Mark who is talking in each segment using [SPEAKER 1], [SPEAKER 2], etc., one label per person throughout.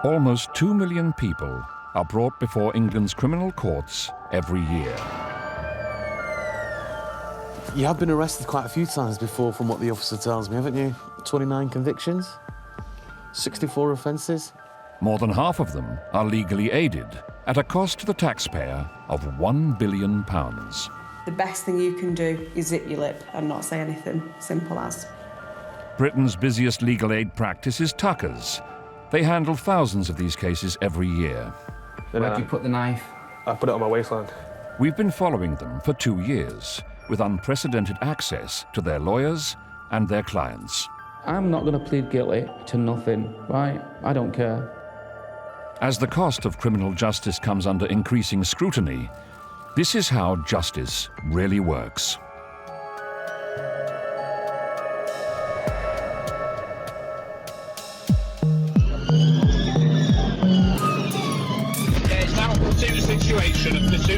[SPEAKER 1] Almost 2 million people are brought before England's criminal courts every year.
[SPEAKER 2] You have been arrested quite a few times before, from what the officer tells me, haven't you? 29 convictions, 64 offences.
[SPEAKER 1] More than half of them are legally aided, at a cost to the taxpayer of £1 billion.
[SPEAKER 3] The best thing you can do is zip your lip and not say anything, simple as.
[SPEAKER 1] Britain's busiest legal aid practice is Tuckers. They handle thousands of these cases every year.
[SPEAKER 4] Where do you put the knife?
[SPEAKER 5] I put it on my waistline.
[SPEAKER 1] We've been following them for 2 years, with unprecedented access to their lawyers and their clients.
[SPEAKER 4] I'm not going to plead guilty to nothing, right? I don't care.
[SPEAKER 1] As the cost of criminal justice comes under increasing scrutiny, this is how justice really works.
[SPEAKER 6] It's now a pursuit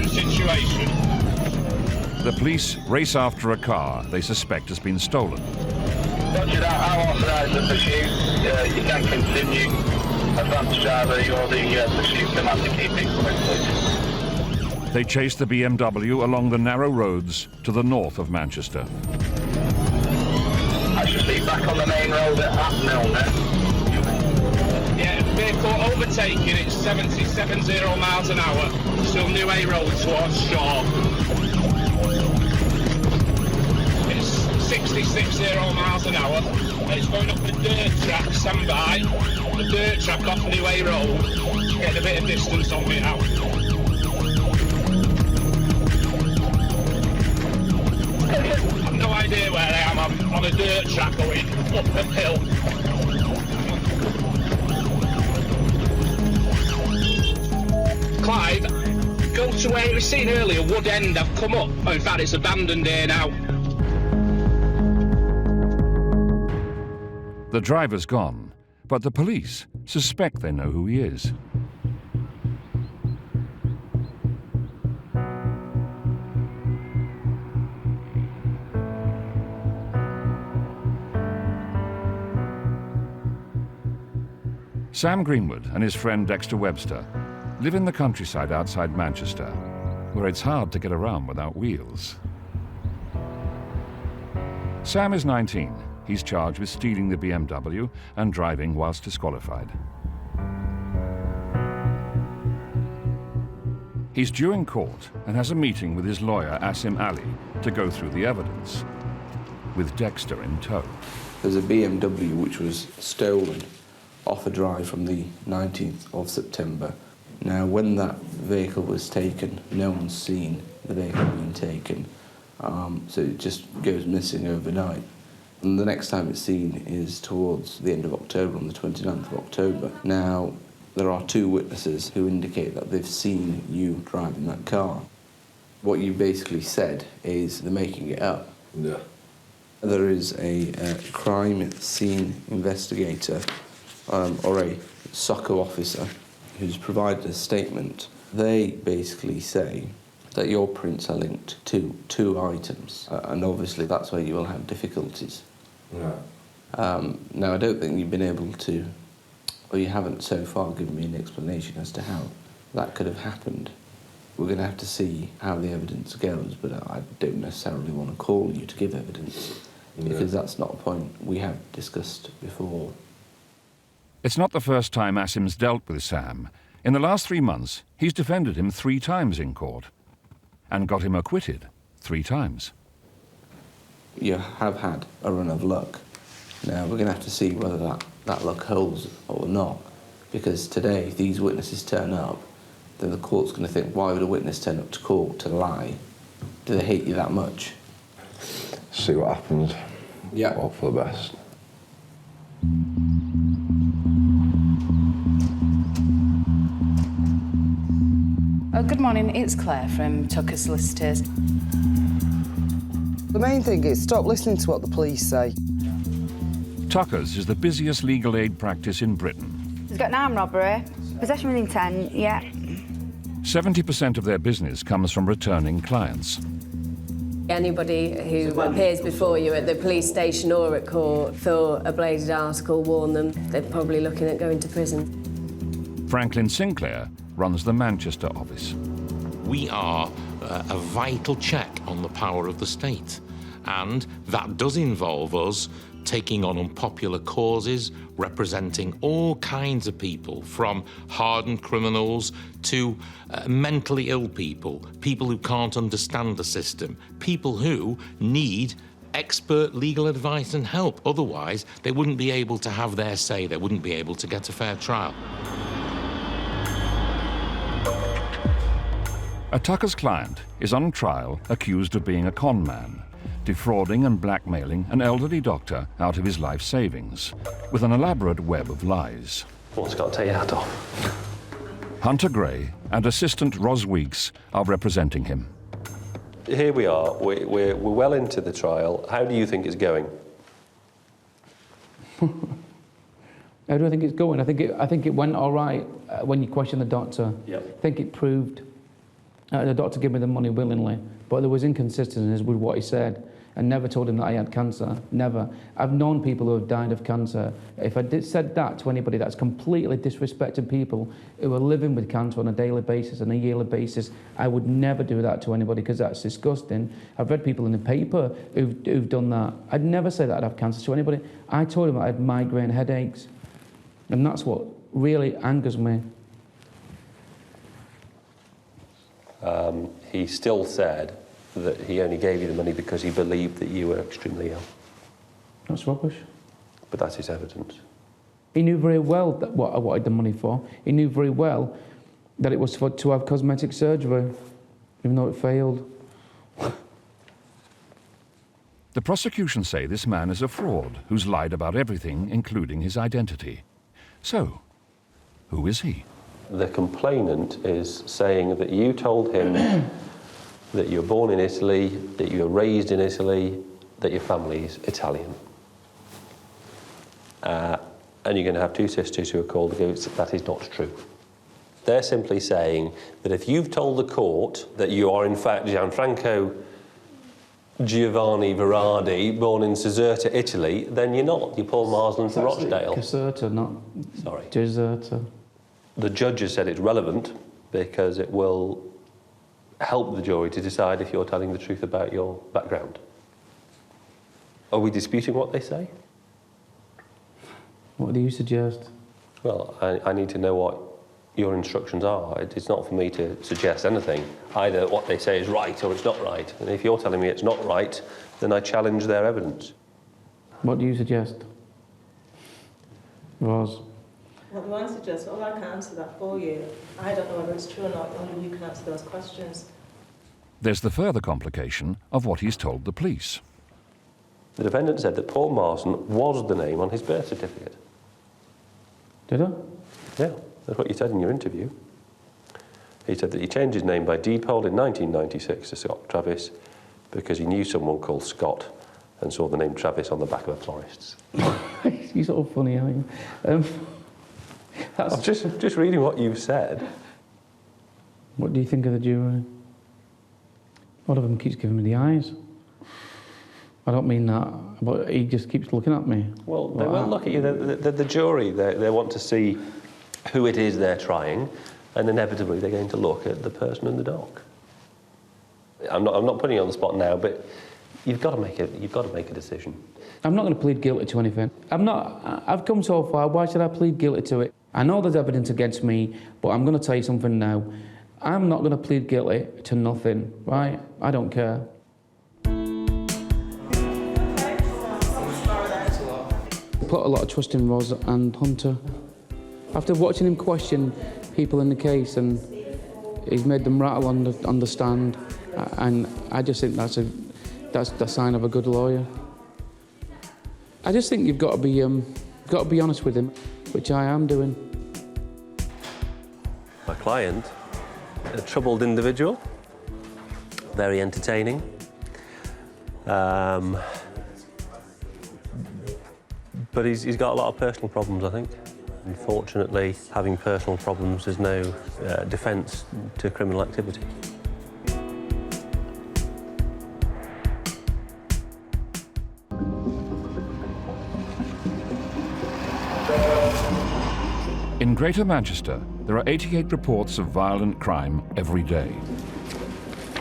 [SPEAKER 6] situation.
[SPEAKER 1] The police race after a car they suspect has been stolen.
[SPEAKER 6] Roger that, I'll authorise the pursuit. You can continue. Advance driver, you're the pursuit commander, keep it coming, please.
[SPEAKER 1] They chase the BMW along the narrow roads to the north of Manchester.
[SPEAKER 6] I should be back on the main road at Atmill now. Yeah, vehicle overtaking, it's 70 miles an hour. Still New A road towards Shaw. It's 60 miles an hour. It's going up the dirt track, stand by. The dirt track off New A road. Getting a bit of distance on me now. I've no idea where I am. I'm on a dirt track going up a hill. Clive, go to where you were seen earlier, Wood End. I've come up. Oh, in fact, it's abandoned here now.
[SPEAKER 1] The driver's gone, but the police suspect they know who he is. Sam Greenwood and his friend Dexter Webster live in the countryside outside Manchester, where it's hard to get around without wheels. Sam is 19. He's charged with stealing the BMW and driving whilst disqualified. He's due in court and has a meeting with his lawyer, Asim Ali, to go through the evidence, with Dexter in tow.
[SPEAKER 7] There's a BMW which was stolen off a drive from the 19th of September. Now, when that vehicle was taken, no one's seen the vehicle being taken, so it just goes missing overnight. And the next time it's seen is towards the end of October, on the 29th of October. Now, there are 2 witnesses who indicate that they've seen you driving that car. What you basically said is they're making it up.
[SPEAKER 5] Yeah.
[SPEAKER 7] There is a crime scene investigator or a SOCO officer who's provided a statement. They basically say that your prints are linked to 2 items, and obviously that's where you will have difficulties.
[SPEAKER 5] Yeah.
[SPEAKER 7] Now, I don't think you've been able to, or you haven't so far given me an explanation as to how that could have happened. We're going to have to see how the evidence goes, but I don't necessarily want to call you to give evidence, because that's not a point we have discussed before.
[SPEAKER 1] It's not the first time Asim's dealt with Sam. In the last 3 months, he's defended him 3 times in court and got him acquitted 3 times.
[SPEAKER 7] You have had a run of luck. Now, we're going to have to see whether that luck holds or not, because today, if these witnesses turn up, then the court's going to think, why would a witness turn up to court to lie? Do they hate you that much?
[SPEAKER 5] See what happens.
[SPEAKER 7] Yeah.
[SPEAKER 5] Hope for the best.
[SPEAKER 8] Oh, good morning, it's Claire from Tucker Solicitors.
[SPEAKER 9] The main thing is stop listening to what the police say.
[SPEAKER 1] Tuckers is the busiest legal aid practice in Britain.
[SPEAKER 10] He's got an armed robbery, possession with intent, yeah.
[SPEAKER 1] 70% of their business comes from returning clients.
[SPEAKER 11] Anybody who appears before you at the police station or at court for a bladed article, warn them, they're probably looking at going to prison.
[SPEAKER 1] Franklin Sinclair runs the Manchester office.
[SPEAKER 12] We are a vital check on the power of the state, and that does involve us taking on unpopular causes, representing all kinds of people, from hardened criminals to mentally ill people, people who can't understand the system, people who need expert legal advice and help. Otherwise, they wouldn't be able to have their say, they wouldn't be able to get a fair trial.
[SPEAKER 1] A Tucker's client is on trial accused of being a con man, defrauding and blackmailing an elderly doctor out of his life savings with an elaborate web of lies.
[SPEAKER 5] What's got to take your hat off?
[SPEAKER 1] Hunter Gray and assistant Ros Weeks are representing him.
[SPEAKER 13] Here we are, we're well into the trial. How do you think it's going?
[SPEAKER 4] How do I think it's going? I think it went all right when you question the doctor.
[SPEAKER 13] Yep.
[SPEAKER 4] I think it proved the doctor gave me the money willingly, but there was inconsistencies with what he said. I never told him that I had cancer, never. I've known people who have died of cancer. If I said that to anybody, that's completely disrespecting people who are living with cancer on a daily basis and a yearly basis. I would never do that to anybody because that's disgusting. I've read people in the paper who've done that. I'd never say that I'd have cancer to anybody. I told him I had migraine headaches, and that's what really angers me.
[SPEAKER 13] He still said that he only gave you the money because he believed that you were extremely ill.
[SPEAKER 4] That's rubbish.
[SPEAKER 13] But that's his evidence.
[SPEAKER 4] He knew very well that what I wanted the money for. He knew very well that it was to have cosmetic surgery, even though it failed.
[SPEAKER 1] The prosecution say this man is a fraud who's lied about everything, including his identity. So, who is he?
[SPEAKER 13] The complainant is saying that you told him that you were born in Italy, that you were raised in Italy, that your family's Italian. And you're going to have two sisters who are called Goats. That is not true. They're simply saying that if you've told the court that you are in fact Gianfranco Giovanni Verardi, born in Caserta, Italy, then you're not. You're Paul Marsland from Rochdale.
[SPEAKER 4] Caserta, not
[SPEAKER 13] Sorry.
[SPEAKER 4] Caserta.
[SPEAKER 13] The judge has said it's relevant because it will help the jury to decide if you're telling the truth about your background. Are we disputing what they say?
[SPEAKER 4] What do you suggest?
[SPEAKER 13] Well, I need to know what your instructions are. It's not for me to suggest anything. Either what they say is right or it's not right. And if you're telling me it's not right, then I challenge their evidence.
[SPEAKER 4] What do you suggest? Ros?
[SPEAKER 14] Well, the answer just, well, I can answer that for you. I don't know whether it's true or not, only you can answer those questions.
[SPEAKER 1] There's the further complication of what he's told the police.
[SPEAKER 13] The defendant said that Paul Marsden was the name on his birth certificate.
[SPEAKER 4] Did I?
[SPEAKER 13] Yeah, that's what you said in your interview. He said that he changed his name by deed poll in 1996 to Scott Travis because he knew someone called Scott and saw the name Travis on the back of a florist's.
[SPEAKER 4] You're sort of funny, aren't you?
[SPEAKER 13] I'm just reading what you've said.
[SPEAKER 4] What do you think of the jury? One of them keeps giving me the eyes. I don't mean that, but he just keeps looking at me.
[SPEAKER 13] Well, they won't look at you. The jury, they want to see who it is they're trying, and inevitably they're going to look at the person in the dock. I'm not putting you on the spot now, but you've got to make a decision.
[SPEAKER 4] I'm not going to plead guilty to anything. I've come so far, why should I plead guilty to it? I know there's evidence against me, but I'm going to tell you something now. I'm not going to plead guilty to nothing, right? I don't care. I put a lot of trust in Ros and Hunter. After watching him question people in the case, and he's made them rattle on the stand, and I just think that's the sign of a good lawyer. I just think you've got to be honest with him, which I am doing.
[SPEAKER 13] My client, a troubled individual, very entertaining. But he's got a lot of personal problems, I think. Unfortunately, having personal problems is no defence to criminal activity.
[SPEAKER 1] In In Greater Manchester, there are 88 reports of violent crime every day.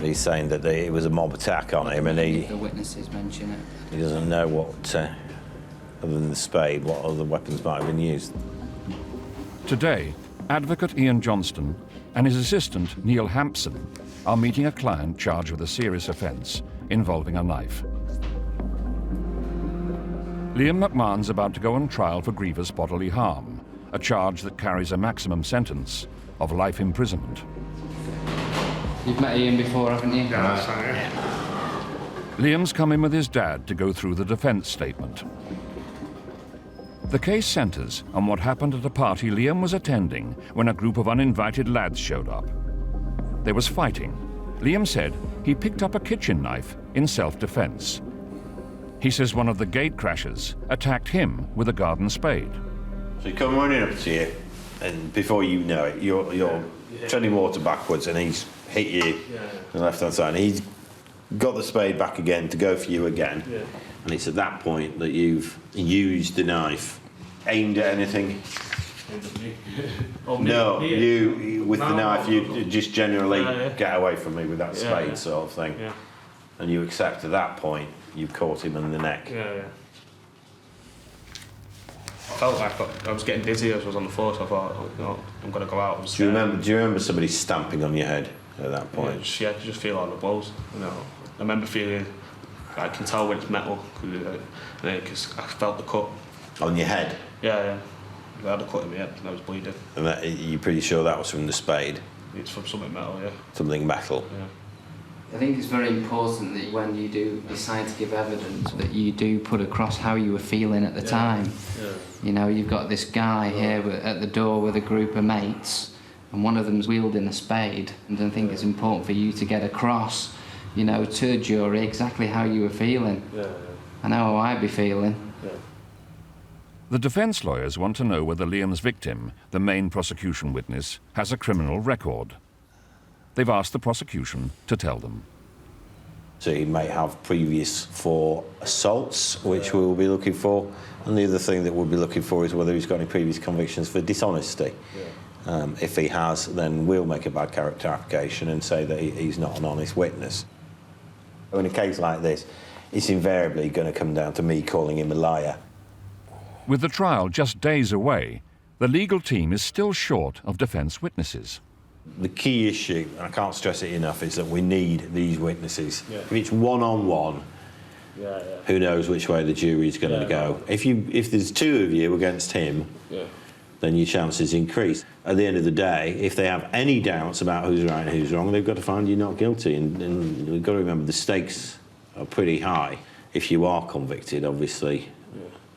[SPEAKER 15] He's saying that it was a mob attack on him, and
[SPEAKER 16] The witnesses mention it.
[SPEAKER 15] he doesn't know what, other than the spade, what other weapons might have been used.
[SPEAKER 1] Today, advocate Ian Johnston and his assistant Neil Hampson are meeting a client charged with a serious offence involving a knife. Liam McMahon's about to go on trial for grievous bodily harm, a charge that carries a maximum sentence of life imprisonment.
[SPEAKER 16] You've met Ian before, haven't you?
[SPEAKER 6] Yeah, that's right, yeah.
[SPEAKER 1] Liam's come in with his dad to go through the defence statement. The case centres on what happened at a party Liam was attending when a group of uninvited lads showed up. There was fighting. Liam said he picked up a kitchen knife in self-defence. He says one of the gate crashers attacked him with a garden spade.
[SPEAKER 15] So you come running up to you, and before you know it, you're treading water backwards, and he's hit you on the left-hand side. And he's got the spade back again to go for you again. Yeah. And it's at that point that you've used the knife, aimed at anything. No, you with the knife, you just generally get away from me with that spade sort of thing. Yeah. And you accept at that point you've caught him in the neck.
[SPEAKER 17] I felt like I was getting dizzy as I was on the floor, so I thought, I'm going to go out.
[SPEAKER 15] Do you remember somebody stamping on your head at that point?
[SPEAKER 17] Yeah, just feel like the blows. I remember feeling, I can tell when it's metal, because I felt the cut.
[SPEAKER 15] On your head?
[SPEAKER 17] Yeah. I had a cut in my head and I was bleeding.
[SPEAKER 15] And you're pretty sure that was from the spade?
[SPEAKER 17] It's from something metal, yeah.
[SPEAKER 15] Something metal?
[SPEAKER 17] Yeah.
[SPEAKER 16] I think it's very important that when you do decide to give evidence, that you do put across how you were feeling at the time. Yeah. You've got this guy here at the door with a group of mates, and one of them's wielding a spade, and I think it's important for you to get across, to a jury exactly how you were feeling. Yeah. I know how I'd be feeling. Yeah.
[SPEAKER 1] The defence lawyers want to know whether Liam's victim, the main prosecution witness, has a criminal record. They've asked the prosecution to tell them.
[SPEAKER 15] So he may have previous 4 assaults, which we'll be looking for, and the other thing that we'll be looking for is whether he's got any previous convictions for dishonesty. Yeah. If he has, then we'll make a bad character application and say that he's not an honest witness. In a case like this, it's invariably going to come down to me calling him a liar.
[SPEAKER 1] With the trial just days away, the legal team is still short of defence witnesses.
[SPEAKER 15] The key issue, and I can't stress it enough, is that we need these witnesses. Yeah. If it's one-on-one, who knows which way the jury's going to go. If there's 2 of you against him, then your chances increase. At the end of the day, if they have any doubts about who's right and who's wrong, they've got to find you not guilty. And we've got to remember the stakes are pretty high. If you are convicted, obviously,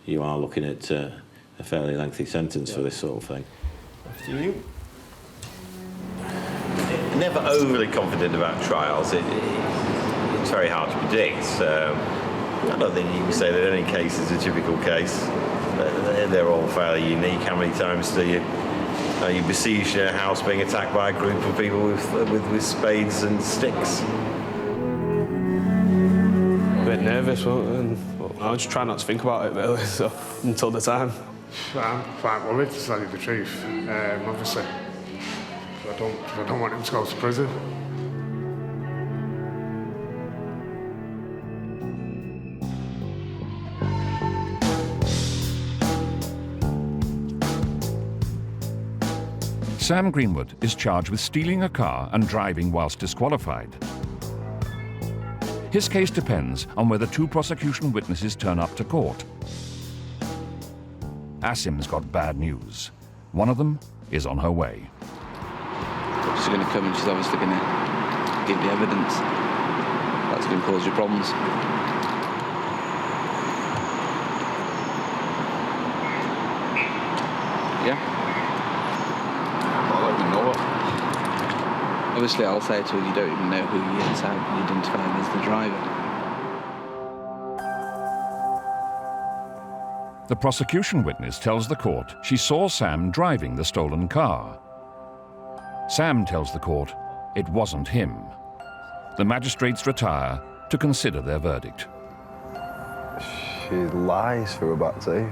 [SPEAKER 15] you are looking at a fairly lengthy sentence for this sort of thing. After you. Never overly confident about trials. It's very hard to predict. I don't think you can say that any case is a typical case. They're all fairly unique. How many times do you besiege a house being attacked by a group of people with spades and sticks?
[SPEAKER 17] A bit nervous, and I was just trying not to think about it really, until the time.
[SPEAKER 6] I'm quite worried, to tell you the truth, obviously. I don't want him to go to prison.
[SPEAKER 1] Sam Greenwood is charged with stealing a car and driving whilst disqualified. His case depends on whether 2 prosecution witnesses turn up to court. Asim's got bad news. One of them is on her way.
[SPEAKER 18] She's going to come and she's obviously going to give the evidence. That's going to cause you problems. Yeah. Well, I don't even know what. Obviously, I'll say to her, you don't even know who he is, how you identify him as the driver.
[SPEAKER 1] The prosecution witness tells the court she saw Sam driving the stolen car. Sam tells the court it wasn't him. The magistrates retire to consider their verdict.
[SPEAKER 19] She lies through her back teeth.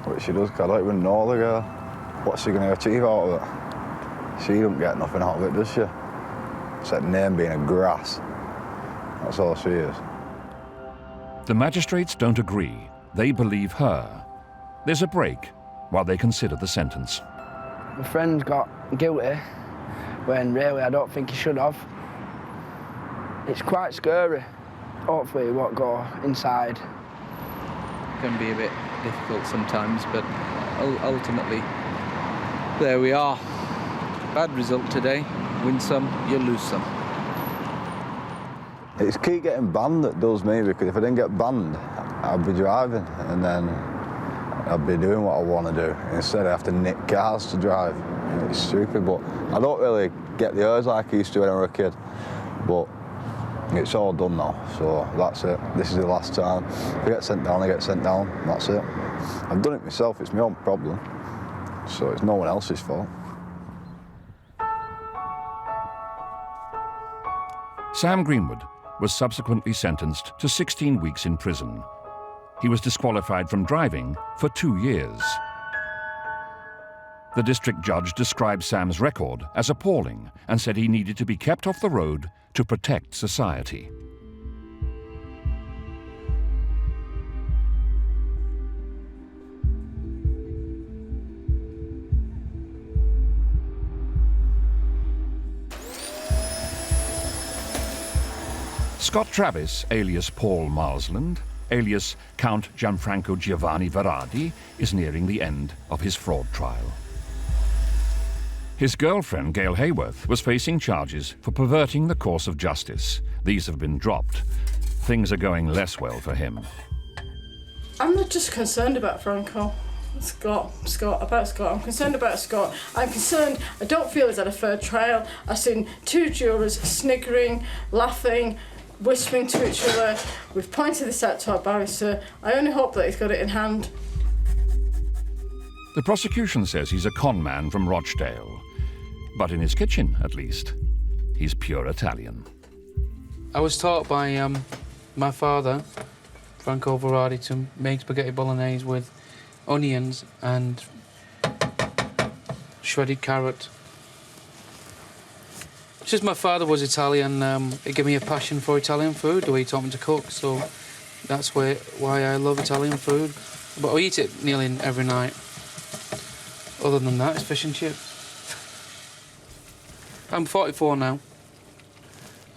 [SPEAKER 19] What she does, I don't even know the girl. what's she going to achieve out of it? She don't get nothing out of it, does she? Except name being a grass. That's all she is.
[SPEAKER 1] The magistrates don't agree. They believe her. There's a break while they consider the sentence.
[SPEAKER 20] My friend got guilty when really I don't think he should have. It's quite scary. Hopefully he won't go inside.
[SPEAKER 18] It can be a bit difficult sometimes, but ultimately, there we are. Bad result today. Win some, you lose some.
[SPEAKER 19] It's keep getting banned that does me, because if I didn't get banned, I'd be driving and then I'd be doing what I want to do. Instead I have to nick cars to drive. It's stupid, but I don't really get the urge like I used to when I was a kid. But it's all done now, so that's it. This is the last time. If I get sent down, I get sent down. That's it. I've done it myself, it's my own problem. So it's no one else's fault.
[SPEAKER 1] Sam Greenwood was subsequently sentenced to 16 weeks in prison. He was disqualified from driving for 2 years. The district judge described Sam's record as appalling and said he needed to be kept off the road to protect society. Scott Travis, alias Paul Marsland, alias Count Gianfranco Giovanni Verardi, is nearing the end of his fraud trial. His girlfriend, Gail Hayworth, was facing charges for perverting the course of justice. These have been dropped. Things are going less well for him.
[SPEAKER 21] I'm not just concerned about Franco. Scott. I'm concerned about Scott. I'm concerned. I don't feel he's had a fair trial. I've seen two jurors sniggering, laughing, whispering to each other. We've pointed this out to our barrister. I only hope that he's got it in hand.
[SPEAKER 1] The prosecution says he's a con man from Rochdale. But in his kitchen, at least, he's pure Italian.
[SPEAKER 4] I was taught by my father, Franco Verardi, to make spaghetti bolognese with onions and shredded carrot. Just my father was Italian, it gave me a passion for Italian food, the way he taught me to cook, so that's why I love Italian food. But I eat it nearly every night. Other than that, it's fish and chips. I'm 44 now.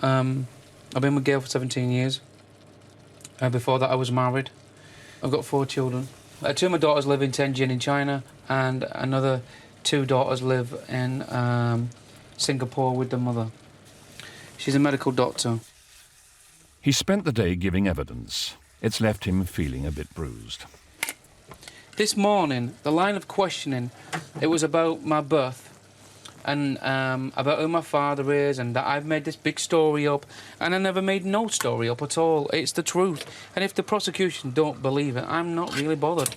[SPEAKER 4] I've been with Gail for 17 years. Before that, I was married. I've got 4 children. 2 of my daughters live in Tianjin in China, and another 2 daughters live in Singapore with their mother. She's a medical doctor.
[SPEAKER 1] He spent the day giving evidence. It's left him feeling a bit bruised.
[SPEAKER 4] This morning, the line of questioning, it was about my birth and about who my father is and that I've made this big story up, and I never made no story up at all. It's the truth. And if the prosecution don't believe it, I'm not really bothered.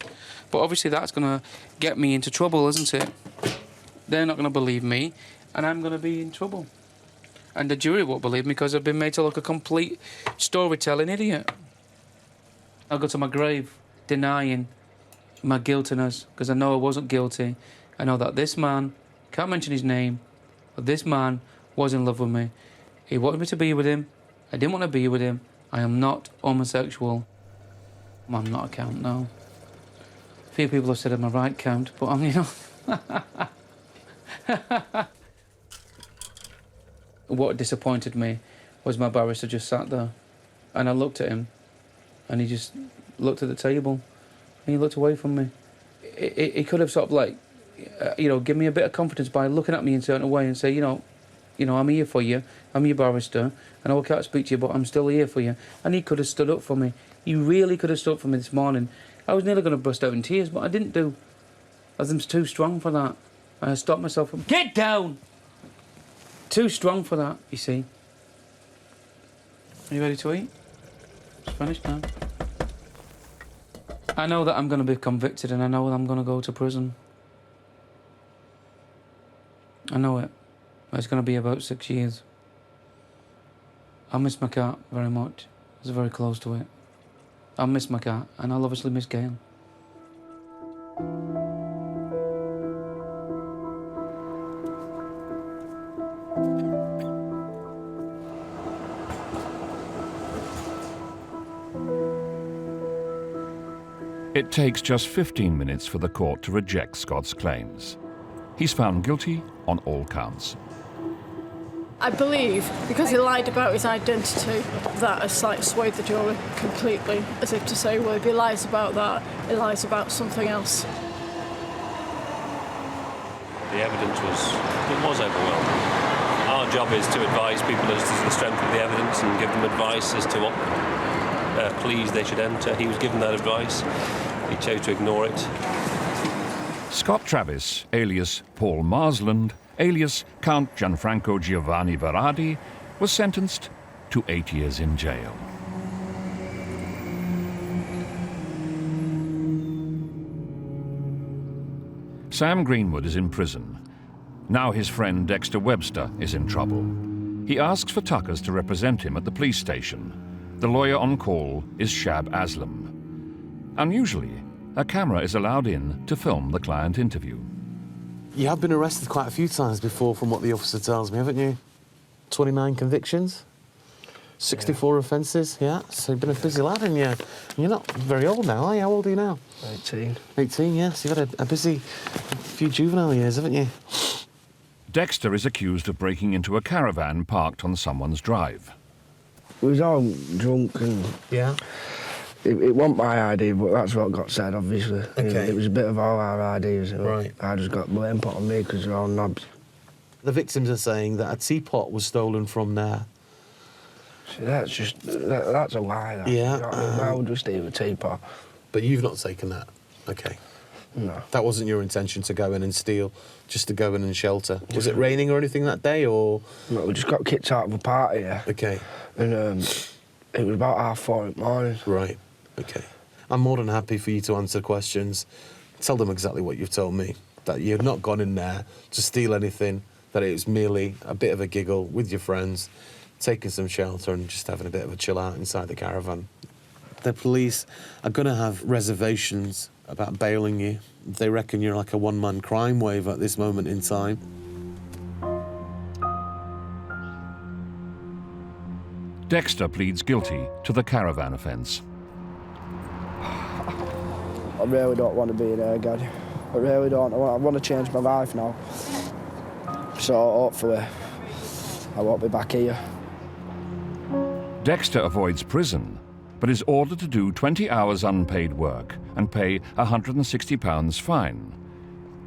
[SPEAKER 4] But obviously that's going to get me into trouble, isn't it? They're not going to believe me, and I'm going to be in trouble. And the jury won't believe me because I've been made to look a complete storytelling idiot. I'll go to my grave denying my guiltiness because I know I wasn't guilty. I know that this man, can't mention his name, but this man was in love with me. He wanted me to be with him. I didn't want to be with him. I am not homosexual. I'm not a count, no. A few people have said I'm a right count, but I'm, you know... What disappointed me was my barrister just sat there, and I looked at him, and he just looked at the table, and he looked away from me. He could have sort of like, you know, give me a bit of confidence by looking at me in a certain way and say, you know, I'm here for you. I'm your barrister. I know I can't speak to you, but I'm still here for you. And he could have stood up for me. He really could have stood up for me this morning. I was nearly going to burst out in tears, but I didn't do. I was too strong for that. I stopped myself from... Get down! Too strong for that, you see. Are you ready to eat? It's finished now. I know that I'm going to be convicted and I know that I'm going to go to prison. I know it. It's going to be about 6 years. I miss my cat very much. I was very close to it. I miss my cat and I'll obviously miss Gail.
[SPEAKER 1] It takes just 15 minutes for the court to reject Scott's claims. He's found guilty on all counts.
[SPEAKER 21] I believe, because he lied about his identity, that has like swayed the jury completely, as if to say, well, if he lies about that, he lies about something else.
[SPEAKER 13] The evidence was overwhelming. Our job is to advise people as to the strength of the evidence and give them advice as to what pleas they should enter. He was given that advice. He chose to ignore it.
[SPEAKER 1] Scott Travis, alias Paul Marsland, alias Count Gianfranco Giovanni Verardi, was sentenced to 8 years in jail. Sam Greenwood is in prison. Now his friend Dexter Webster is in trouble. He asks for Tuckers to represent him at the police station. The lawyer on call is Shab Aslam. Unusually, a camera is allowed in to film the client interview.
[SPEAKER 2] You have been arrested quite a few times before, from what the officer tells me, haven't you? 29 convictions, 64 offences, yeah? So you've been a busy lad, and you're not very old now, are you? How old are you now?
[SPEAKER 20] 18.
[SPEAKER 2] 18, yeah. So you've had a busy few juvenile years, haven't you?
[SPEAKER 1] Dexter is accused of breaking into a caravan parked on someone's drive.
[SPEAKER 20] We was all drunk and...
[SPEAKER 2] Yeah?
[SPEAKER 20] It wasn't my idea, but that's what got said, obviously.
[SPEAKER 2] Okay.
[SPEAKER 20] It was a bit of all our ideas.
[SPEAKER 2] Right.
[SPEAKER 20] I just got blame put on me because they're all knobs.
[SPEAKER 2] The victims are saying that a teapot was stolen from there.
[SPEAKER 20] See, that's a lie, that.
[SPEAKER 2] Yeah.
[SPEAKER 20] You know what I mean? Why would we steal a teapot?
[SPEAKER 2] But you've not taken that? Okay.
[SPEAKER 20] No.
[SPEAKER 2] That wasn't your intention to go in and steal, just to go in and shelter. Was it raining or anything that day, or...?
[SPEAKER 20] No, we just got kicked out of a party, yeah.
[SPEAKER 2] Okay.
[SPEAKER 20] And it was about 4:30 in the morning.
[SPEAKER 2] Right. Okay. I'm more than happy for you to answer questions. Tell them exactly what you've told me, that you've not gone in there to steal anything, that it was merely a bit of a giggle with your friends, taking some shelter and just having a bit of a chill out inside the caravan. The police are going to have reservations about bailing you. They reckon you're like a one-man crime wave at this moment in time.
[SPEAKER 1] Dexter pleads guilty to the caravan offence.
[SPEAKER 20] I really don't want to be there again. I really don't. I want to change my life now. So hopefully I won't be back here.
[SPEAKER 1] Dexter avoids prison, but is ordered to do 20 hours unpaid work and pay £160 fine.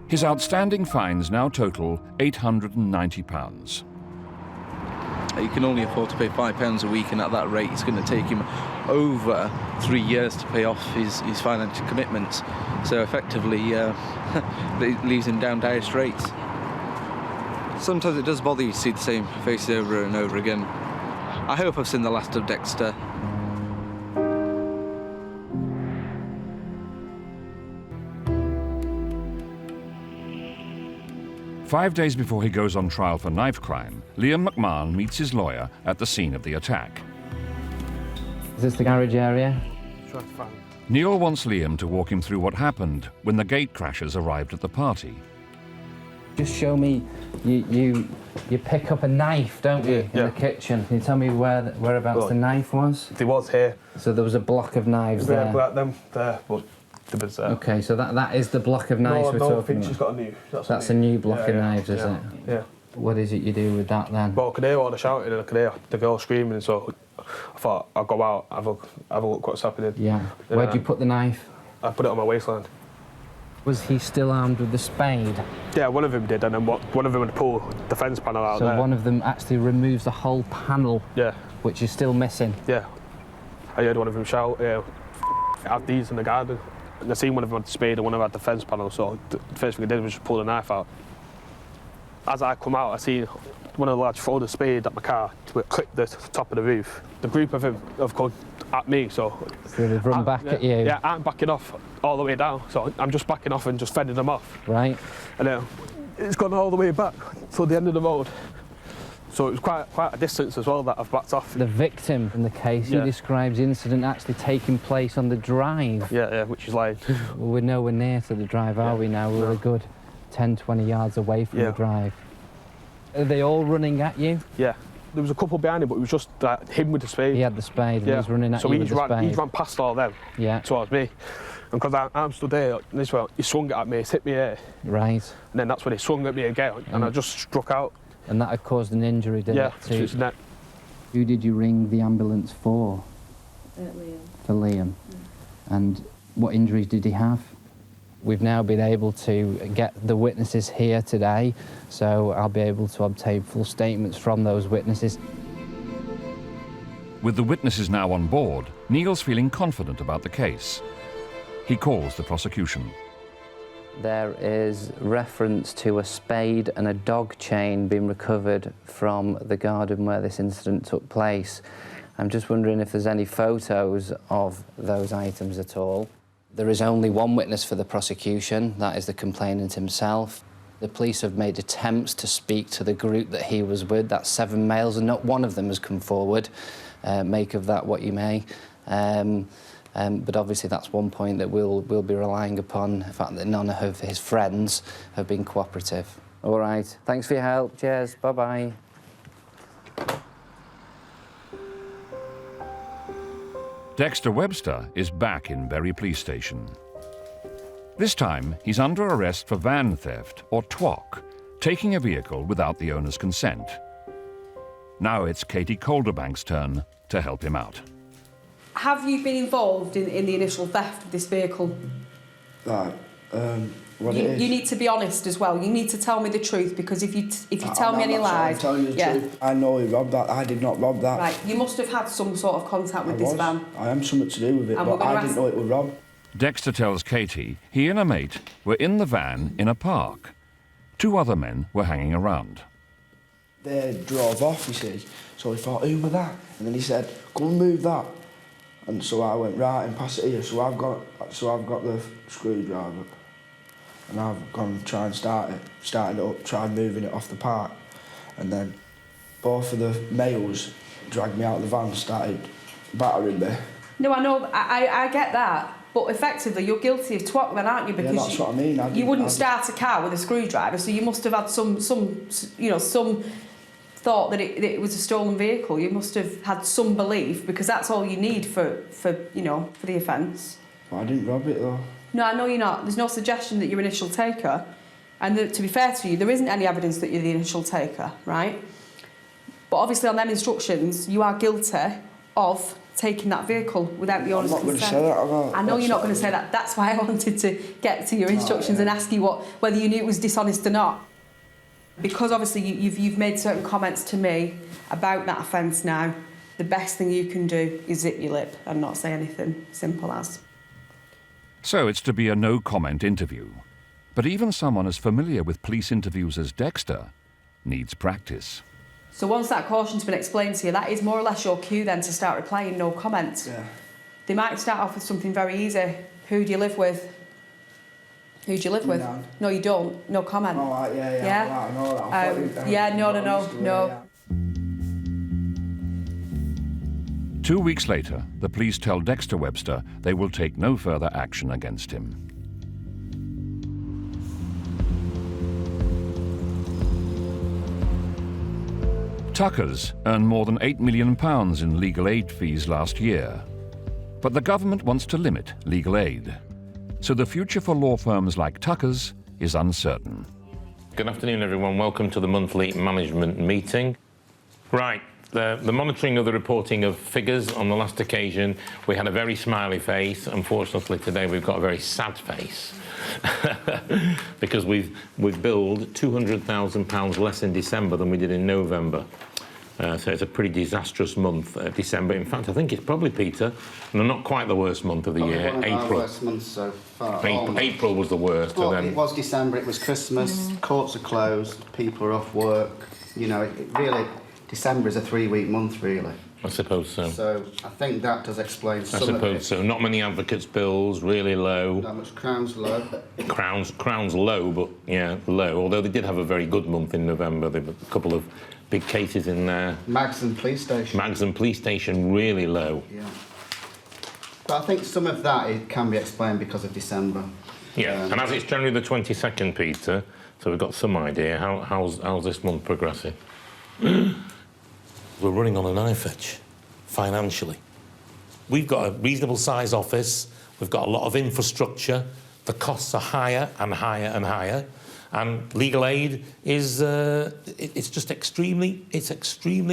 [SPEAKER 1] His outstanding fines now total £890.
[SPEAKER 18] He can only afford to pay £5 a week, and at that rate it's going to take him over 3 years to pay off his financial commitments. So effectively it leaves him down dire straits. Sometimes it does bother you to see the same faces over and over again. I hope I've seen the last of Dexter.
[SPEAKER 1] Five days before he goes on trial for knife crime, Liam McMahon meets his lawyer at the scene of the attack.
[SPEAKER 4] Is this the garage area?
[SPEAKER 1] Neil wants Liam to walk him through what happened when the gate crashers arrived at the party.
[SPEAKER 4] Just show me, you pick up a knife, don't you, in the kitchen? Can you tell me whereabouts the knife was?
[SPEAKER 17] It was here.
[SPEAKER 4] So there was a block of knives there?
[SPEAKER 17] Them there, but there was...
[SPEAKER 4] OK, so that is the block of knives we're talking about?
[SPEAKER 17] I think she's got a new...
[SPEAKER 4] That's a new block of knives, is it?
[SPEAKER 17] Yeah.
[SPEAKER 4] What is it you do with that then?
[SPEAKER 17] Well, I could hear all the shouting and I could hear the girl screaming, so I thought I'd go out, have a look what's happening.
[SPEAKER 4] Yeah. Where'd you put the knife?
[SPEAKER 17] I put it on my waistline.
[SPEAKER 4] Was he still armed with the spade?
[SPEAKER 17] Yeah, one of them did, and then one of them would pull the fence panel out there.
[SPEAKER 4] So one of them actually removes the whole panel?
[SPEAKER 17] Yeah.
[SPEAKER 4] Which is still missing?
[SPEAKER 17] Yeah. I heard one of them shout, have these in the garden. And I seen one of them had the spade and one of them had the fence panel, so the first thing I did was just pull the knife out. As I come out, I see one of the lads throw the spade at my car to clip the top of the roof. The group of them have come at me, so
[SPEAKER 4] they've run back at you?
[SPEAKER 17] Yeah, I'm backing off all the way down, so I'm just backing off and just fending them off.
[SPEAKER 4] Right.
[SPEAKER 17] And it's gone all the way back to the end of the road. So it was quite a distance as well that I've backed off.
[SPEAKER 4] The victim in the case, he describes the incident actually taking place on the drive.
[SPEAKER 17] Yeah, which is like...
[SPEAKER 4] Well, we're nowhere near to the drive, are we now? We're a good 10, 20 yards away from the drive. Are they all running at you?
[SPEAKER 17] Yeah. There was a couple behind him, but it was just him with the spade.
[SPEAKER 4] He had the spade and he's running at you with the spade.
[SPEAKER 17] So he ran past all them towards me. And because I'm stood there, this way, he swung it at me, it's hit me here.
[SPEAKER 4] Right.
[SPEAKER 17] And then that's when he swung at me again, and I just struck out.
[SPEAKER 4] And that had caused an injury, didn't it?
[SPEAKER 17] Yeah, to his neck.
[SPEAKER 4] Who did you ring the ambulance for?
[SPEAKER 8] Liam.
[SPEAKER 4] For Liam. And what injuries did he have? We've now been able to get the witnesses here today, so I'll be able to obtain full statements from those witnesses.
[SPEAKER 1] With the witnesses now on board, Neil's feeling confident about the case. He calls the prosecution.
[SPEAKER 16] There is reference to a spade and a dog chain being recovered from the garden where this incident took place. I'm just wondering if there's any photos of those items at all. There is only one witness for the prosecution, that is the complainant himself. The police have made attempts to speak to the group that he was with, that's 7 males, and not one of them has come forward. Make of that what you may. But obviously that's one point that we'll be relying upon, the fact that none of his friends have been cooperative. All right, thanks for your help. Cheers, bye-bye.
[SPEAKER 1] Dexter Webster is back in Bury Police Station. This time, he's under arrest for van theft, or TWOC, taking a vehicle without the owner's consent. Now it's Katie Calderbank's turn to help him out.
[SPEAKER 3] Have you been involved in the initial theft of this vehicle?
[SPEAKER 20] Right. What
[SPEAKER 3] you,
[SPEAKER 20] it is.
[SPEAKER 3] you need to be honest as well. You need to tell me the truth, because if you tell me any lies,
[SPEAKER 20] I'm telling you the truth. I know he robbed that. I did not rob that.
[SPEAKER 3] Right. You must have had some sort of contact with this van.
[SPEAKER 20] I am something to do with it,
[SPEAKER 3] And
[SPEAKER 20] but I didn't know it was robbed.
[SPEAKER 1] Dexter tells Katie he and a mate were in the van in a park. 2 other men were hanging around.
[SPEAKER 20] They drove off, you see. So he thought, who was that? And then he said, go and move that. And so I went, right, and pass it here. So I've got the screwdriver. And I've gone and tried and started it up, tried moving it off the park. And then both of the males dragged me out of the van and started battering me.
[SPEAKER 3] No, I know. I get that. But effectively, you're guilty of TWOC then, aren't you? Because
[SPEAKER 20] that's what I mean.
[SPEAKER 3] You wouldn't start a car with a screwdriver, so you must have had some thought that it was a stolen vehicle. You must have had some belief, because that's all you need for the offence.
[SPEAKER 20] But I didn't rob it though.
[SPEAKER 3] No, I know you're not. There's no suggestion that you're initial taker, and to be fair to you, there isn't any evidence that you're the initial taker, right? But obviously, on them instructions, you are guilty of taking that vehicle without the owner's consent.
[SPEAKER 20] I'm not going to say that about.
[SPEAKER 3] I know you're not going to say that. That's why I wanted to get to your instructions and ask you whether you knew it was dishonest or not. Because obviously you've made certain comments to me about that offence now, the best thing you can do is zip your lip and not say anything, simple as.
[SPEAKER 1] So it's to be a no-comment interview. But even someone as familiar with police interviews as Dexter needs practice.
[SPEAKER 3] So once that caution's been explained to you, that is more or less your cue then to start replying no comments.
[SPEAKER 20] Yeah.
[SPEAKER 3] They might start off with something very easy. Who do you live with? Who do you live with?
[SPEAKER 20] None.
[SPEAKER 3] No, you don't. No comment.
[SPEAKER 20] Oh, right, yeah. Right, I know that.
[SPEAKER 3] No.
[SPEAKER 1] 2 weeks later, the police tell Dexter Webster they will take no further action against him. Tuckers earned more than £8 million in legal aid fees last year. But the government wants to limit legal aid. So the future for law firms like Tuckers is uncertain.
[SPEAKER 12] Good afternoon, everyone. Welcome to the monthly management meeting. Right, the monitoring of the reporting of figures on the last occasion, we had a very smiley face. Unfortunately, today we've got a very sad face because we've billed £200,000 less in December than we did in November. So it's a pretty disastrous month, December. In fact, I think it's probably, Peter, not quite the worst month of the year.
[SPEAKER 22] One of our worst months so far.
[SPEAKER 12] April was the worst.
[SPEAKER 22] Well,
[SPEAKER 12] and then...
[SPEAKER 22] it was December, it was Christmas, courts are closed, people are off work. You know, really, December is a 3-week month, really.
[SPEAKER 12] I suppose so.
[SPEAKER 22] So I think that does explain some of it.
[SPEAKER 12] I suppose so. Not many advocates' bills, really low.
[SPEAKER 22] Not much Crown's low.
[SPEAKER 12] Crown's low, but yeah, low. Although they did have a very good month in November. There were a couple of big cases in there.
[SPEAKER 22] Mags and Police Station.
[SPEAKER 12] Mags and Police Station, really low.
[SPEAKER 22] Yeah. But I think some of that it can be explained because of December.
[SPEAKER 12] Yeah, and as it's January the 22nd, Peter, so we've got some idea. How's this month progressing? we're running on a knife edge, financially. We've got a reasonable size office, we've got a lot of infrastructure, the costs are higher and higher and higher, and legal aid is, it's just extremely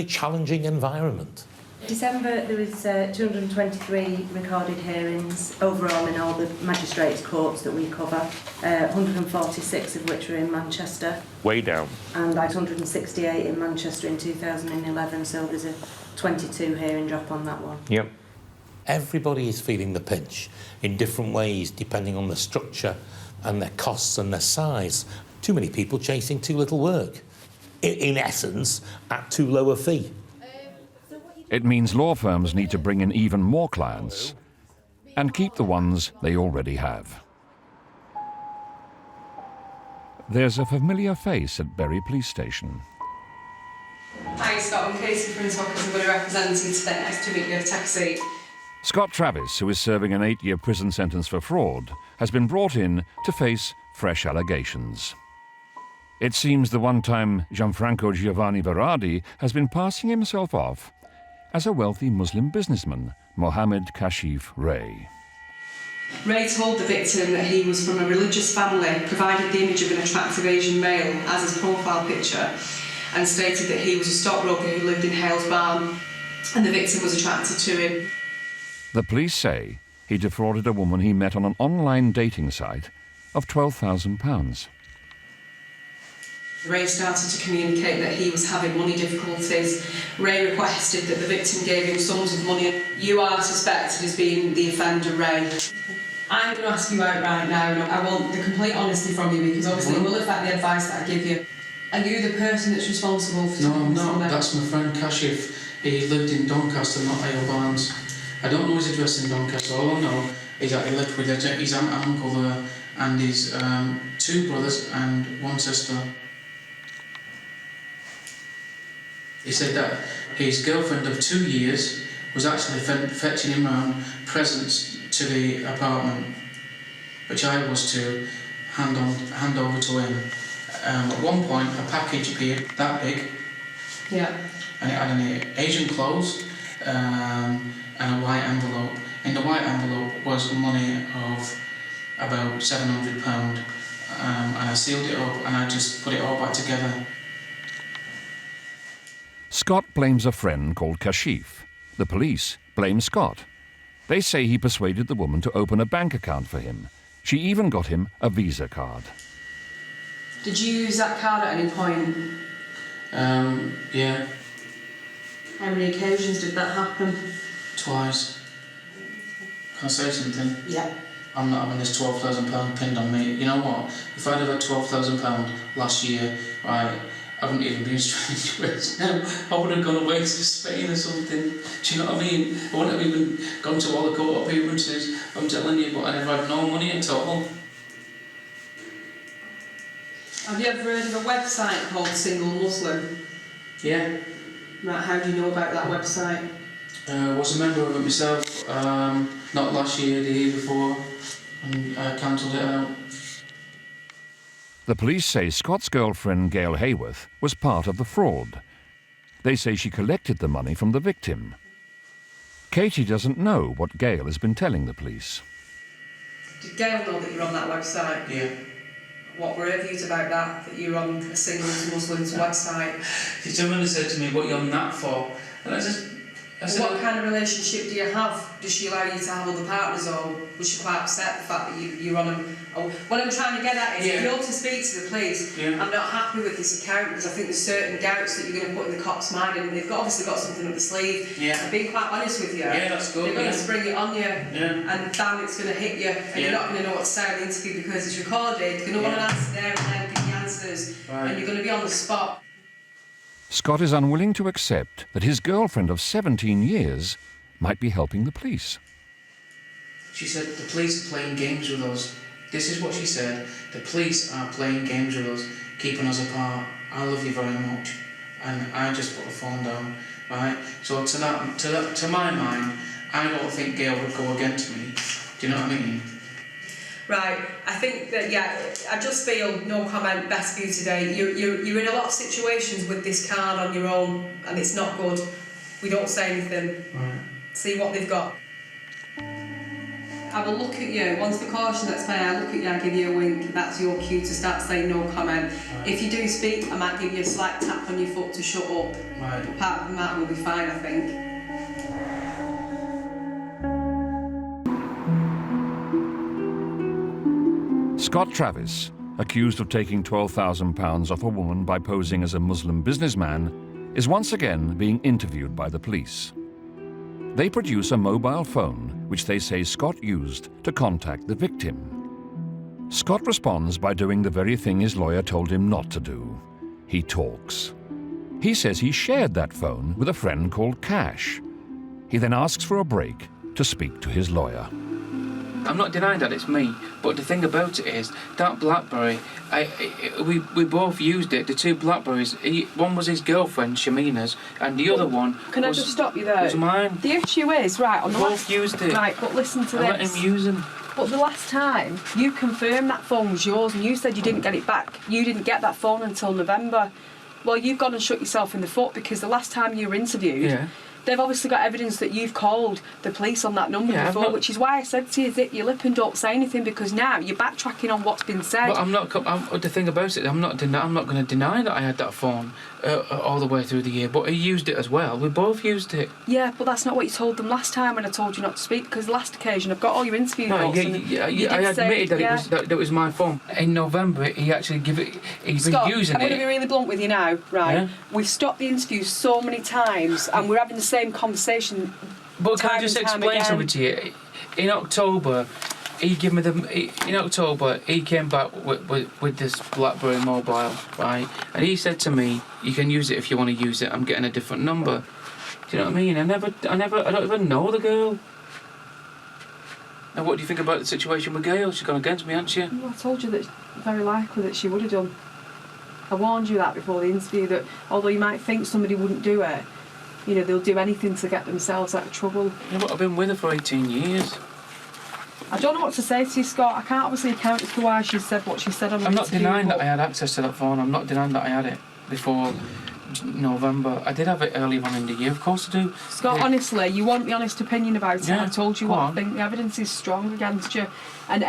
[SPEAKER 12] challenging environment.
[SPEAKER 7] December, there was 223 recorded hearings overall in all the magistrates' courts that we cover, 146 of which were in Manchester.
[SPEAKER 12] Way down.
[SPEAKER 7] And like 168 in Manchester in 2011, so there's a 22 hearing drop on that one.
[SPEAKER 12] Yep. Everybody is feeling the pinch in different ways, depending on the structure and their costs and their size. Too many people chasing too little work. In essence, at too low a fee.
[SPEAKER 1] It means law firms need to bring in even more clients and keep the ones they already have. There's a familiar face at Bury Police Station.
[SPEAKER 3] Hi, Scott. I'm Casey from Talkers. I'm going to represent you today. Nice to meet you. Take a seat.
[SPEAKER 1] Scott Travis, who is serving an 8-year prison sentence for fraud, has been brought in to face fresh allegations. It seems the one-time Gianfranco Giovanni Verardi has been passing himself off as a wealthy Muslim businessman, Mohammed Kashif Ray.
[SPEAKER 3] Ray told the victim that he was from a religious family, provided the image of an attractive Asian male as his profile picture, and stated that he was a stockbroker who lived in Hales Barn, and the victim was attracted to him.
[SPEAKER 1] The police say he defrauded a woman he met on an online dating site of £12,000.
[SPEAKER 3] Ray started to communicate that he was having money difficulties. Ray requested that the victim gave him sums of money. You are suspected as being the offender, Ray. I'm going to ask you outright now, and I want the complete honesty from you, because obviously it will affect the advice that I give you. Are you the person that's responsible for...
[SPEAKER 4] No, I'm not. That's my friend Kashif. He lived in Doncaster, not Hale Barnes. I don't know his address in Doncaster. All I know is that he lived with his aunt and uncle there, and his 2 brothers and 1 sister. He said that his girlfriend of 2 years was actually fetching him around presents to the apartment, which I was to hand over to him. At one point, a package appeared that big.
[SPEAKER 3] Yeah.
[SPEAKER 4] And it had any Asian clothes and a white envelope. In the white envelope was money of about £700, and I sealed it up and I just put it all back together.
[SPEAKER 1] Scott blames a friend called Kashif. The police blame Scott. They say he persuaded the woman to open a bank account for him. She even got him a Visa card.
[SPEAKER 3] Did you use that card at any point?
[SPEAKER 4] Yeah.
[SPEAKER 3] How many occasions did that happen?
[SPEAKER 4] Twice. Can I say something?
[SPEAKER 3] Yeah.
[SPEAKER 4] I'm not having this £12,000 pinned on me. You know what? If I'd have had £12,000 last year, I wouldn't even be in strange now. I would have gone away to Spain or something. Do you know what I mean? I wouldn't have even gone to all the court appearances. I'm telling you, but I never had no money at all.
[SPEAKER 3] Have you ever heard of a website called Single Muslim?
[SPEAKER 4] Yeah.
[SPEAKER 3] Right, how do you know about that website?
[SPEAKER 4] I was a member of it myself, not last year, the year before, and I cancelled it out.
[SPEAKER 1] The police say Scott's girlfriend, Gail Hayworth, was part of the fraud. They say she collected the money from the victim. Katie doesn't know what Gail has been telling the police.
[SPEAKER 3] Did Gail know that you're on that website?
[SPEAKER 4] Yeah.
[SPEAKER 3] What were her views about that you're on a single Muslim's website?
[SPEAKER 4] She turned around and said to me, "What are you on that for?" And I said,
[SPEAKER 3] what kind of relationship do you have? Does she allow you to have other partners, or was she quite upset the fact that you're on them? What I'm trying to get at is, if you're to speak to the police, I'm not happy with this account because I think there's certain doubts that you're going to put in the cop's mind, and they've obviously got something up the sleeve. I'm being quite honest with you.
[SPEAKER 4] Yeah, that's good.
[SPEAKER 3] They're going to spring it on you, and bam, it's going to hit you, and you're not going to know what to say in the interview because it's recorded. You're going to want an answer there and then give the answers, and you're going to be on the spot.
[SPEAKER 1] Scott is unwilling to accept that his girlfriend of 17 years might be helping the police.
[SPEAKER 4] She said, "The police are playing games with us." This is what she said. "The police are playing games with us, keeping us apart. I love you very much." And I just put the phone down, right? So to my mind, I don't think Gail would go against me. Do you know what I mean?
[SPEAKER 3] Right, I think that, yeah, I just feel no comment, best for you today. You're in a lot of situations with this card on your own, and it's not good. We don't say anything.
[SPEAKER 4] Right.
[SPEAKER 3] See what they've got. I will look at you. Once the caution's explained, I look at you, I give you a wink. That's your cue to start saying no comment.
[SPEAKER 4] Right.
[SPEAKER 3] If you do speak, I might give you a slight tap on your foot to shut up.
[SPEAKER 4] Right.
[SPEAKER 3] Apart from that, we'll be fine, I think.
[SPEAKER 1] Scott Travis, accused of taking £12,000 off a woman by posing as a Muslim businessman, is once again being interviewed by the police. They produce a mobile phone, which they say Scott used to contact the victim. Scott responds by doing the very thing his lawyer told him not to do. He talks. He says he shared that phone with a friend called Cash. He then asks for a break to speak to his lawyer.
[SPEAKER 4] I'm not denying that it's me, but the thing about it is that BlackBerry, we both used it. The two BlackBerries, one was his girlfriend Shamina's, and the other one
[SPEAKER 3] Can I just stop you there?
[SPEAKER 4] Was mine.
[SPEAKER 3] The issue is, right, on the
[SPEAKER 4] both
[SPEAKER 3] last...
[SPEAKER 4] used it.
[SPEAKER 3] Right, but listen to
[SPEAKER 4] I
[SPEAKER 3] this.
[SPEAKER 4] let him use them.
[SPEAKER 3] But the last time, you confirmed that phone was yours and you said you didn't get it back. You didn't get that phone until November. Well, you've gone and shot yourself in the foot because the last time you were interviewed...
[SPEAKER 4] Yeah.
[SPEAKER 3] They've obviously got evidence that you've called the police on that number before, which is why I said to you, zip your lip and don't say anything, because now you're backtracking on what's been said.
[SPEAKER 4] But I'm not. The thing about it, I'm not going to deny that I had that phone all the way through the year. But he used it as well. We both used it.
[SPEAKER 3] Yeah, but that's not what you told them last time when I told you not to speak. Because last occasion, I've got all your interview notes.
[SPEAKER 4] I admitted that it was my phone. In November, he actually gave it. He was
[SPEAKER 3] Scott,
[SPEAKER 4] using
[SPEAKER 3] I'm going to be really blunt with you now, right?
[SPEAKER 4] Yeah?
[SPEAKER 3] We've stopped the interview so many times, and we're having the same conversation.
[SPEAKER 4] But can I just explain something to you? In October, he gave me in October, he came back with this BlackBerry mobile, right? And he said to me, "You can use it if you want to use it. I'm getting a different number." Do you know what I mean? I don't even know the girl. Now, what do you think about the situation with Gail? She's gone against me, hasn't she?
[SPEAKER 3] Well, I told you that very likely that she would have done. I warned you that before the interview, that although you might think somebody wouldn't do it, you know, they'll do anything to get themselves out of trouble.
[SPEAKER 4] Yeah, but I've been with her for 18 years.
[SPEAKER 3] I don't know what to say to you, Scott. I can't obviously account for why she said what she said on the
[SPEAKER 4] I'm not
[SPEAKER 3] interview,
[SPEAKER 4] denying that I had access to that phone. I'm not denying that I had it before November. I did have it earlier on in the year, of course I do.
[SPEAKER 3] Scott, honestly, you want my honest opinion about it.
[SPEAKER 4] Yeah,
[SPEAKER 3] I told you
[SPEAKER 4] go
[SPEAKER 3] what
[SPEAKER 4] on.
[SPEAKER 3] I think. The evidence is strong against you. And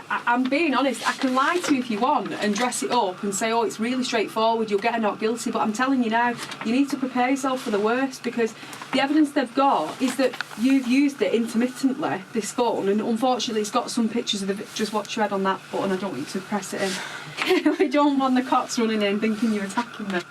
[SPEAKER 3] I'm being honest, I can lie to you if you want and dress it up and say, oh, it's really straightforward, you'll get a not guilty, but I'm telling you now, you need to prepare yourself for the worst, because the evidence they've got is that you've used it intermittently, this phone, and unfortunately it's got some pictures of just watch your head on that button. I don't want you to press it in. We don't want the cops running in thinking you're attacking them.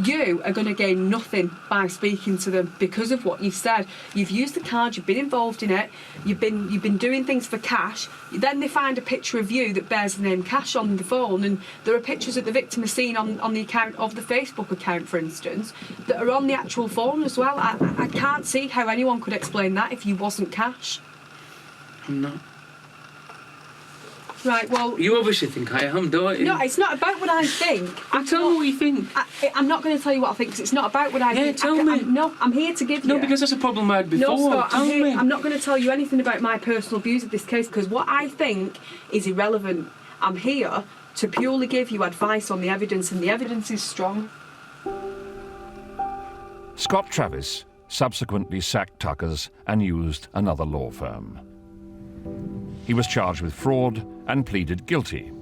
[SPEAKER 3] You are going to gain nothing by speaking to them because of what you've said. You've used the card, you've been involved in it, you've been doing things for Cash. Then they find a picture of you that bears the name Cash on the phone, and there are pictures that the victim has seen on the account of the Facebook account, for instance, that are on the actual phone as well. I can't see how anyone could explain that if you wasn't Cash.
[SPEAKER 4] I'm not.
[SPEAKER 3] Right, well...
[SPEAKER 4] You obviously think I am, don't you?
[SPEAKER 3] No, it's not about what I think.
[SPEAKER 4] Tell me what you think.
[SPEAKER 3] I'm not going to tell you what I think, because it's not about what I think.
[SPEAKER 4] Yeah, tell me.
[SPEAKER 3] I'm here to give you...
[SPEAKER 4] No, because that's a problem I had before.
[SPEAKER 3] No, Scott,
[SPEAKER 4] tell me.
[SPEAKER 3] I'm not going to tell you anything about my personal views of this case, because what I think is irrelevant. I'm here to purely give you advice on the evidence, and the evidence is strong.
[SPEAKER 1] Scott Travis subsequently sacked Tucker's and used another law firm. He was charged with fraud and pleaded guilty.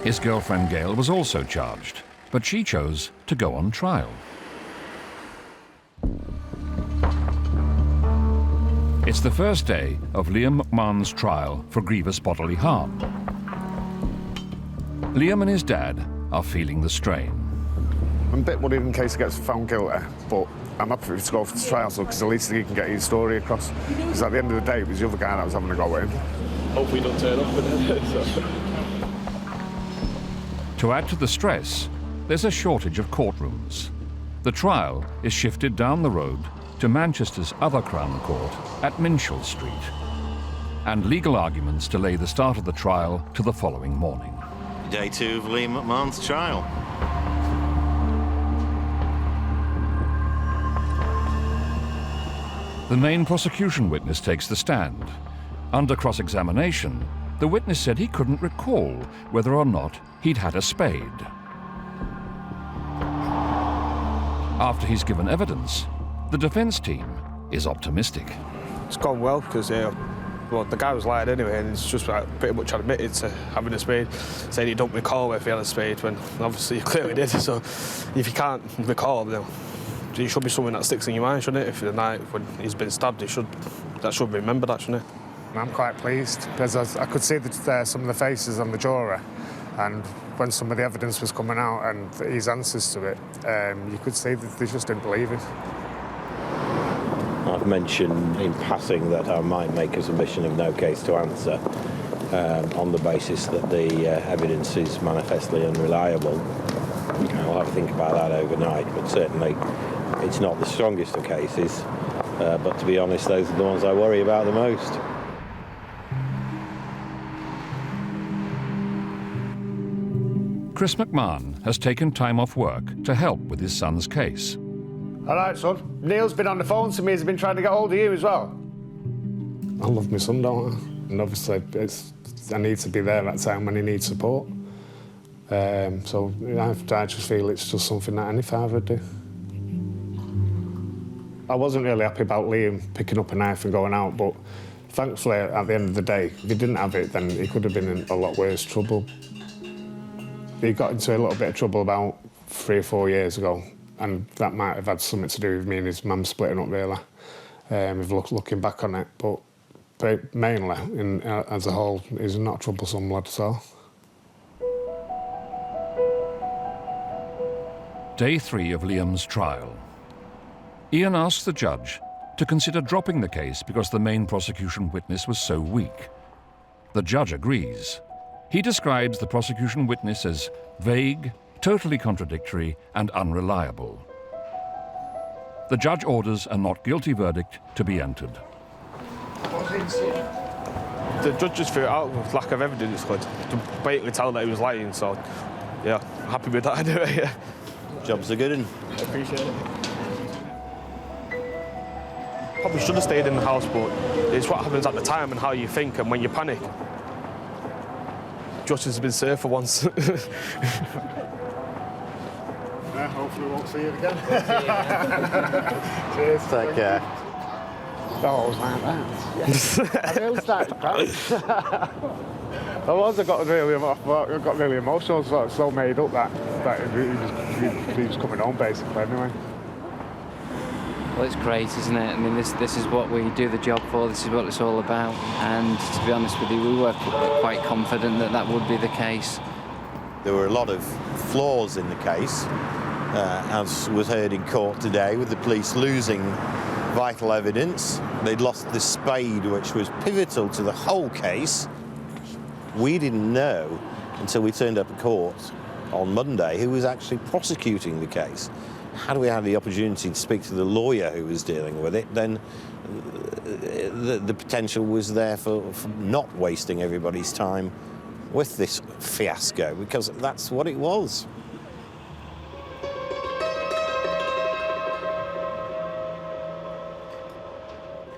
[SPEAKER 1] His girlfriend Gail was also charged, but she chose to go on trial. It's the first day of Liam McMahon's trial for grievous bodily harm. Liam and his dad are feeling the strain.
[SPEAKER 9] I'm a bit worried in case he gets found guilty, but I'm happy to go for the trial, because the least he can get his story across. Because at the end of the day, it was the other guy that was having a go at him.
[SPEAKER 17] Hopefully he don't turn up with it. So.
[SPEAKER 1] To add to the stress, there's a shortage of courtrooms. The trial is shifted down the road to Manchester's other Crown Court at Minshall Street. And legal arguments delay the start of the trial to the following morning.
[SPEAKER 15] Day 2 of Liam McMahon's trial.
[SPEAKER 1] The main prosecution witness takes the stand. Under cross-examination, the witness said he couldn't recall whether or not he'd had a spade. After he's given evidence, the defence team is optimistic.
[SPEAKER 17] It's gone well because well, the guy was lying anyway, and he's just pretty much admitted to having a spade, saying he don't recall if he had a spade when obviously he clearly did. So if you can't recall, then it should be something that sticks in your mind, shouldn't it? If the night when he's been stabbed, that should be remembered, that, shouldn't it?
[SPEAKER 9] I'm quite pleased because I could see some of the faces on the juror, and when some of the evidence was coming out and his answers to it, you could see that they just didn't believe it.
[SPEAKER 15] I've mentioned in passing that I might make a submission of no case to answer on the basis that the evidence is manifestly unreliable. I'll have to think about that overnight, but certainly it's not the strongest of cases. But to be honest, those are the ones I worry about the most.
[SPEAKER 1] Chris McMahon has taken time off work to help with his son's case.
[SPEAKER 9] All right, son. Neil's been on the phone to me. He's been trying to get hold of you as well. I love my son, don't I? And obviously, I need to be there at that time when he needs support. So I just feel it's just something that any father would do. I wasn't really happy about Liam picking up a knife and going out, but thankfully, at the end of the day, if he didn't have it, then he could have been in a lot worse trouble. He got into a little bit of trouble about 3 or 4 years ago, and that might have had something to do with me and his mum splitting up, really, looking back on it. But mainly, as a whole, he's not a troublesome lad at all.
[SPEAKER 1] Day 3 of Liam's trial. Ian asks the judge to consider dropping the case because the main prosecution witness was so weak. The judge agrees. He describes the prosecution witness as vague, totally contradictory, and unreliable. The judge orders a not guilty verdict to be entered.
[SPEAKER 17] The judge just threw it out with lack of evidence, to basically tell that he was lying, so yeah, I'm happy with that anyway. Yeah.
[SPEAKER 15] Job's a good one.
[SPEAKER 17] I appreciate it. Probably should have stayed in the house, but it's what happens at the time and how you think and when you panic. Josh has been served for once.
[SPEAKER 9] Yeah, hopefully we won't see it again. Cheers.
[SPEAKER 15] Take care.
[SPEAKER 9] Oh, it was like that. Yes. I really started crying. I got really emotional, so made up that he was coming home basically anyway.
[SPEAKER 16] Well, it's great, isn't it? I mean, this is what we do the job for, this is what it's all about, and to be honest with you, we were quite confident that that would be the case.
[SPEAKER 15] There were a lot of flaws in the case, as was heard in court today, with the police losing vital evidence. They'd lost the spade, which was pivotal to the whole case. We didn't know until we turned up at court on Monday who was actually prosecuting the case. Had we had the opportunity to speak to the lawyer who was dealing with it, then the potential was there for not wasting everybody's time with this fiasco, because that's what it was.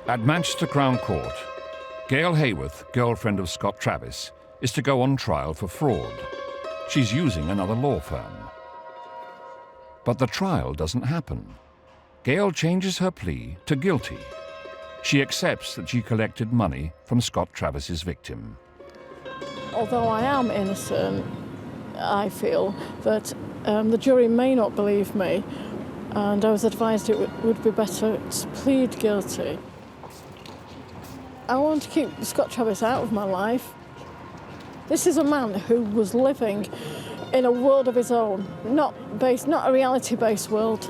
[SPEAKER 1] At Manchester Crown Court, Gail Hayworth, girlfriend of Scott Travis, is to go on trial for fraud. She's using another law firm. But the trial doesn't happen. Gail changes her plea to guilty. She accepts that she collected money from Scott Travis's victim.
[SPEAKER 21] Although I am innocent, I feel that the jury may not believe me, and I was advised it would be better to plead guilty. I want to keep Scott Travis out of my life. This is a man who was living in a world of his own, not a reality-based world.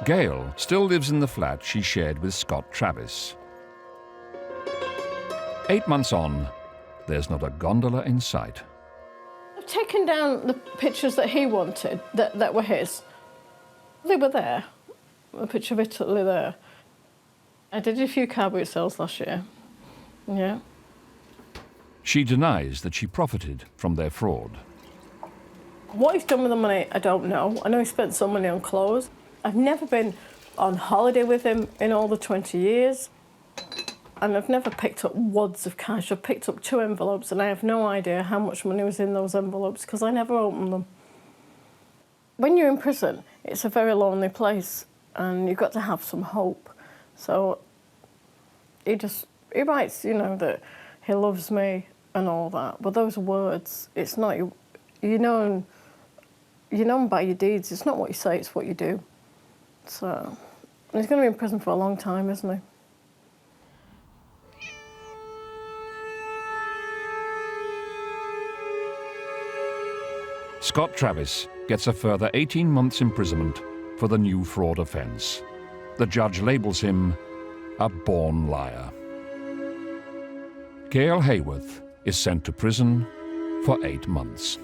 [SPEAKER 1] Gail still lives in the flat she shared with Scott Travis. 8 months on, there's not a gondola in sight.
[SPEAKER 21] I've taken down the pictures that he wanted, that were his. They were there, a picture of Italy there. I did a few car boot sales last year, yeah.
[SPEAKER 1] She denies that she profited from their fraud.
[SPEAKER 21] What he's done with the money, I don't know. I know he spent some money on clothes. I've never been on holiday with him in all the 20 years. And I've never picked up wads of cash. I've picked up 2 envelopes and I have no idea how much money was in those envelopes because I never opened them. When you're in prison, it's a very lonely place and you've got to have some hope. So he writes, you know, that he loves me and all that. But those words, it's not, you know him by your deeds. It's not what you say, it's what you do. So he's going to be in prison for a long time, isn't he?
[SPEAKER 1] Scott Travis gets a further 18 months imprisonment for the new fraud offence. The judge labels him a born liar. Gail Hayworth is sent to prison for 8 months.